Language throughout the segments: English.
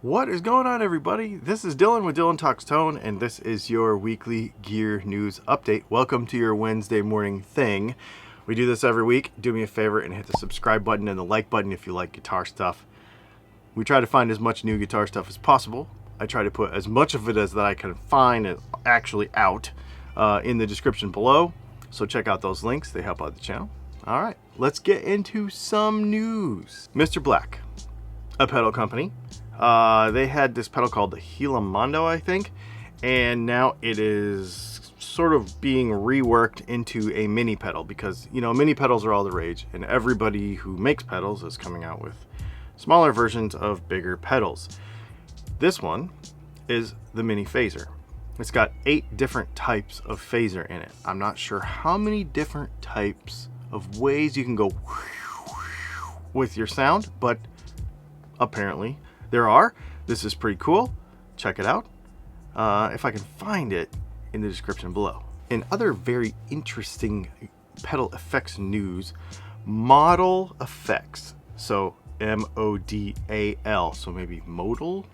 What is going on, everybody? This is Dylan with Dylan Talks Tone, and this is your weekly gear news update. Welcome to your Wednesday morning thing. We do this every week. Do me a favor and hit the subscribe button and the like button if you like guitar stuff. We try to find as much new guitar stuff as possible. I try to put as much of it as that I can find actually out in the description below. So check out those links. They help out the channel. All right, let's get into some news. Mr. Black, a pedal company. They had this pedal called the Hilamando, I think, and now it is sort of being reworked into a mini pedal because, you know, mini pedals are all the rage, and everybody who makes pedals is coming out with smaller versions of bigger pedals. This one is the mini phaser. It's got 8 different types of phaser in it. I'm not sure how many different types of ways you can go with your sound, but apparently there are. This is pretty cool. Check it out. If I can find it in the description below. In other very interesting pedal effects news, modal effects. So M-O-D-A-L. So maybe modal,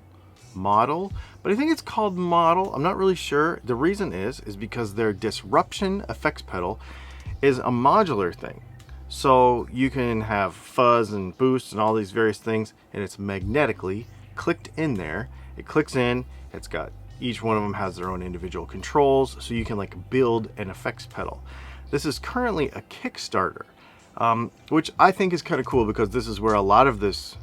but I think it's called model. I'm not really sure. The reason is because their disruption effects pedal is a modular thing. So you can have fuzz and boost and all these various things, and it's magnetically clicked in there. It clicks in, it's got, each one of them has their own individual controls, so you can like build an effects pedal. This is currently a Kickstarter, which I think is kind of cool because this is where a lot of this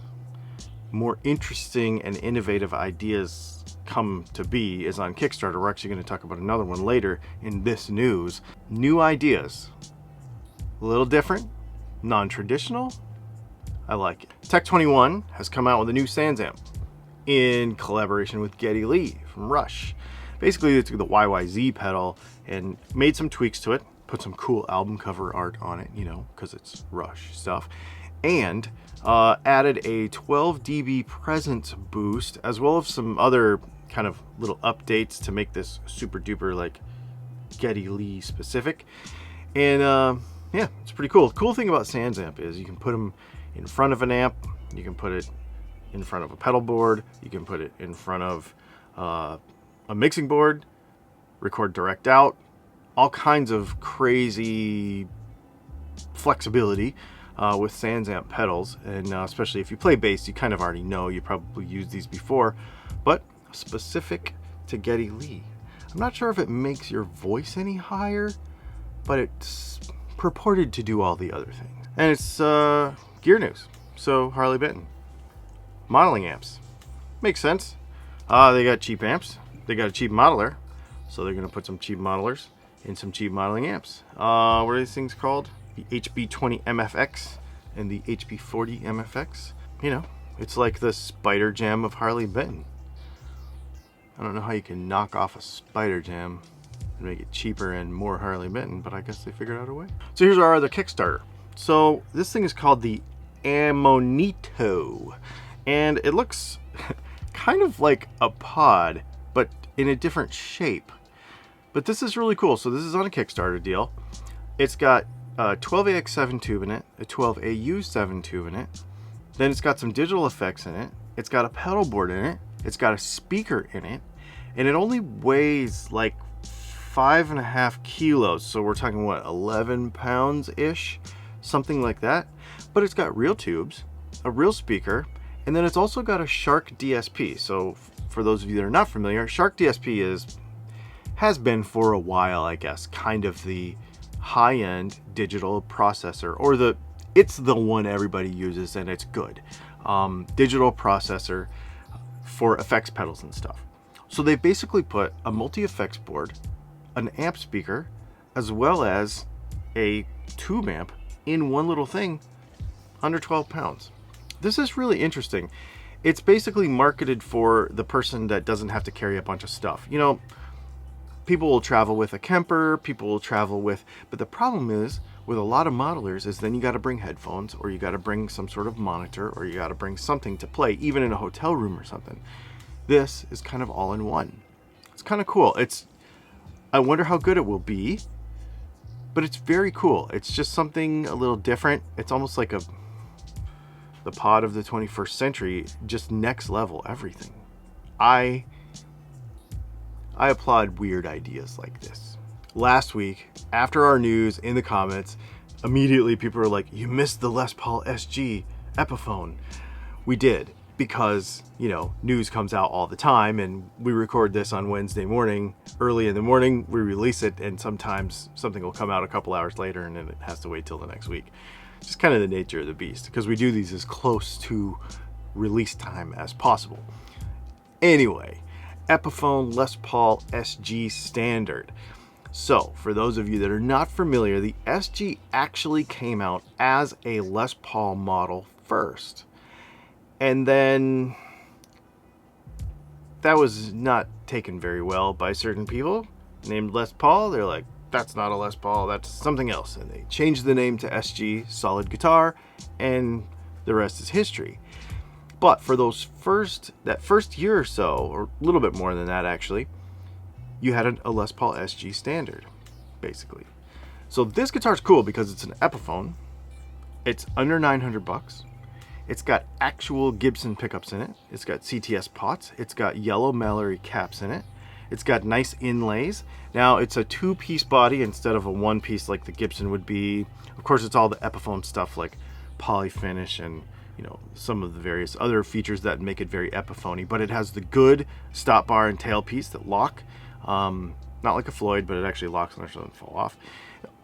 more interesting and innovative ideas come to be, is on Kickstarter. We're actually going to talk about another one later in this news. New ideas. A little different, non-traditional. I like it. Tech 21 has come out with a new Sans amp in collaboration with Geddy Lee from Rush. Basically, they took the YYZ pedal and made some tweaks to it, put some cool album cover art on it, you know, because it's Rush stuff, and added a 12 dB presence boost, as well as some other kind of little updates to make this super duper like Geddy Lee specific. And yeah, it's pretty cool. The cool thing about Sans amp is you can put them in front of an amp, you can put it in front of a pedal board, you can put it in front of a mixing board, record direct out, all kinds of crazy flexibility with Sans amp pedals. And especially if you play bass, you kind of already know, you probably used these before, but specific to Geddy Lee. I'm not sure if it makes your voice any higher, but it's purported to do all the other things. And it's gear news. So Harley Benton modeling amps, makes sense. They got cheap amps, they got a cheap modeler, so they're gonna put some cheap modelers in some cheap modeling amps. What are these things called? The HB20 MFX and the HB40 MFX. You know, it's like the Spider Jam of Harley Benton. I don't know how you can knock off a Spider Jam and make it cheaper and more Harley Benton, but I guess they figured out a way. So here's our other Kickstarter. So this thing is called the Ammonito, and it looks kind of like a pod, but in a different shape. But this is really cool. So this is on a Kickstarter deal. It's got a 12AX7 tube in it, a 12AU7 tube in it. Then it's got some digital effects in it. It's got a pedal board in it. It's got a speaker in it, and it only weighs like 5.5 kilos. So we're talking, what, 11 pounds ish, something like that. But it's got real tubes, a real speaker, and then it's also got a Shark DSP. So for those of you that are not familiar, Shark DSP has been for a while, I guess, kind of the high-end digital processor, or it's the one everybody uses, and it's good. Digital processor for effects pedals and stuff. So they basically put a multi-effects board, an amp speaker, as well as a tube amp in one little thing under 12 pounds. This is really interesting. It's basically marketed for the person that doesn't have to carry a bunch of stuff. You know, people will travel with a Kemper, people will travel with, but the problem is with a lot of modelers is then you got to bring headphones, or you got to bring some sort of monitor, or you got to bring something to play, even in a hotel room or something. This is kind of all in one. It's kind of cool. I wonder how good it will be, but it's very cool. It's just something a little different. It's almost like the pod of the 21st century, just next level everything. I applaud weird ideas like this. Last week, after our news in the comments, immediately people were like, you missed the Les Paul SG Epiphone. We did, because, you know, news comes out all the time, and we record this on Wednesday morning. Early in the morning, we release it, and sometimes something will come out a couple hours later, and then it has to wait till the next week. It's just kind of the nature of the beast, because we do these as close to release time as possible. Anyway, Epiphone Les Paul SG Standard. So, for those of you that are not familiar, the SG actually came out as a Les Paul model first. And then that was not taken very well by certain people named Les Paul. They're like, that's not a Les Paul, that's something else. And they changed the name to SG, solid guitar, and the rest is history. But for that first year or so, or a little bit more than that actually, you had a Les Paul SG Standard, basically. So this guitar's cool because it's an Epiphone. It's under $900. It's got actual Gibson pickups in it. It's got CTS pots. It's got yellow Mallory caps in it. It's got nice inlays. Now it's a two-piece body instead of a one-piece like the Gibson would be. Of course, it's all the Epiphone stuff like poly finish and, you know, some of the various other features that make it very Epiphone-y. But it has the good stop bar and tailpiece that lock. Not like a Floyd, but it actually locks and it doesn't fall off.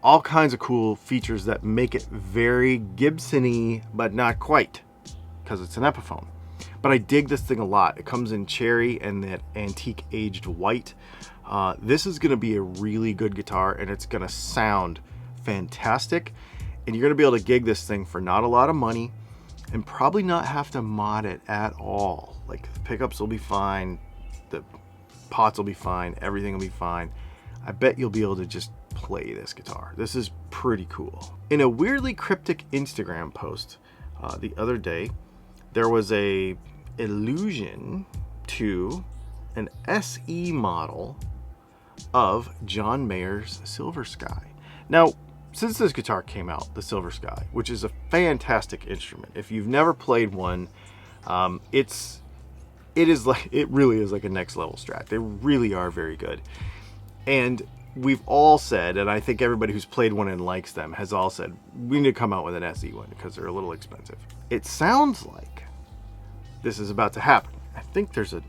All kinds of cool features that make it very Gibson-y, but not quite, because it's an Epiphone. But I dig this thing a lot. It comes in cherry and that antique aged white. This is going to be a really good guitar, and it's going to sound fantastic. And you're going to be able to gig this thing for not a lot of money and probably not have to mod it at all. Like, the pickups will be fine, the pots will be fine, everything will be fine. I bet you'll be able to just play this guitar. This is pretty cool. In a weirdly cryptic Instagram post the other day, there was a allusion to an SE model of John Mayer's Silver Sky. Now, since this guitar came out, the Silver Sky, which is a fantastic instrument, if you've never played one, it really is like a next level Strat. They really are very good. And we've all said, and I think everybody who's played one and likes them has all said, we need to come out with an SE one because they're a little expensive. It sounds like this is about to happen. I think there's a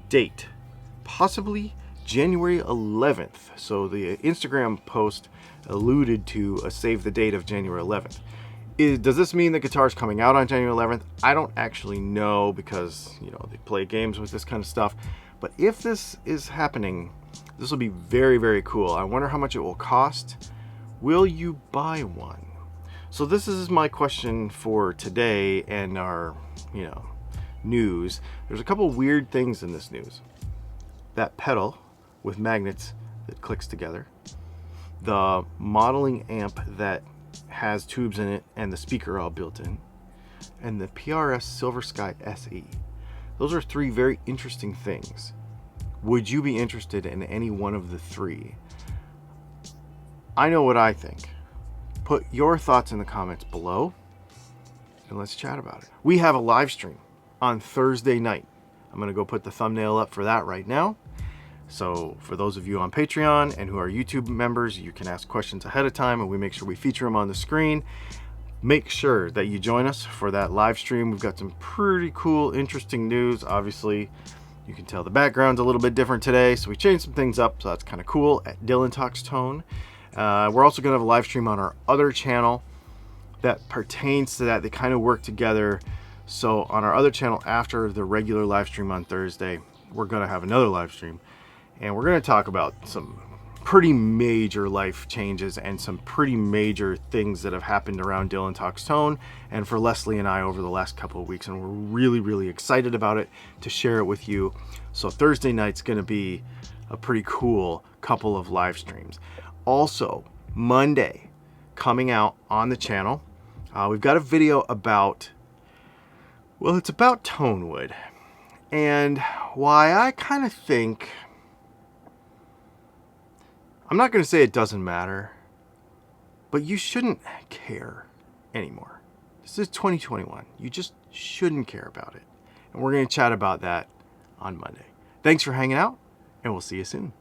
date, possibly January 11th. So the Instagram post alluded to a save the date of January 11th. Does this mean the guitar's coming out on January 11th? I don't actually know because, you know, they play games with this kind of stuff. But if this is happening, this will be very, very cool. I wonder how much it will cost. Will you buy one? So this is my question for today and our, you know, news. There's a couple weird things in this news. That pedal with magnets that clicks together. The modeling amp that has tubes in it and the speaker all built in. And the PRS Silver Sky SE. Those are three very interesting things. Would you be interested in any one of the three? I know what I think. Put your thoughts in the comments below and let's chat about it. We have a live stream on Thursday night. I'm going to go put the thumbnail up for that right now. So for those of you on Patreon and who are YouTube members, you can ask questions ahead of time and we make sure we feature them on the screen. Make sure that you join us for that live stream. We've got some pretty cool, interesting news. Obviously, you can tell the background's a little bit different today, so we changed some things up, so that's kind of cool, at Dylan Talks Tone. We're also going to have a live stream on our other channel that pertains to that. They kind of work together. So on our other channel, after the regular live stream on Thursday, we're going to have another live stream. And we're going to talk about some pretty major life changes and some pretty major things that have happened around Dylan Talks Tone and for Leslie and I over the last couple of weeks. And we're really, really excited about it to share it with you. So Thursday night's going to be a pretty cool couple of live streams. Also, Monday, coming out on the channel, we've got a video about, well, it's about Tonewood and why I kind of think, I'm not going to say it doesn't matter, but you shouldn't care anymore. This is 2021. You just shouldn't care about it. And we're going to chat about that on Monday. Thanks for hanging out, and we'll see you soon.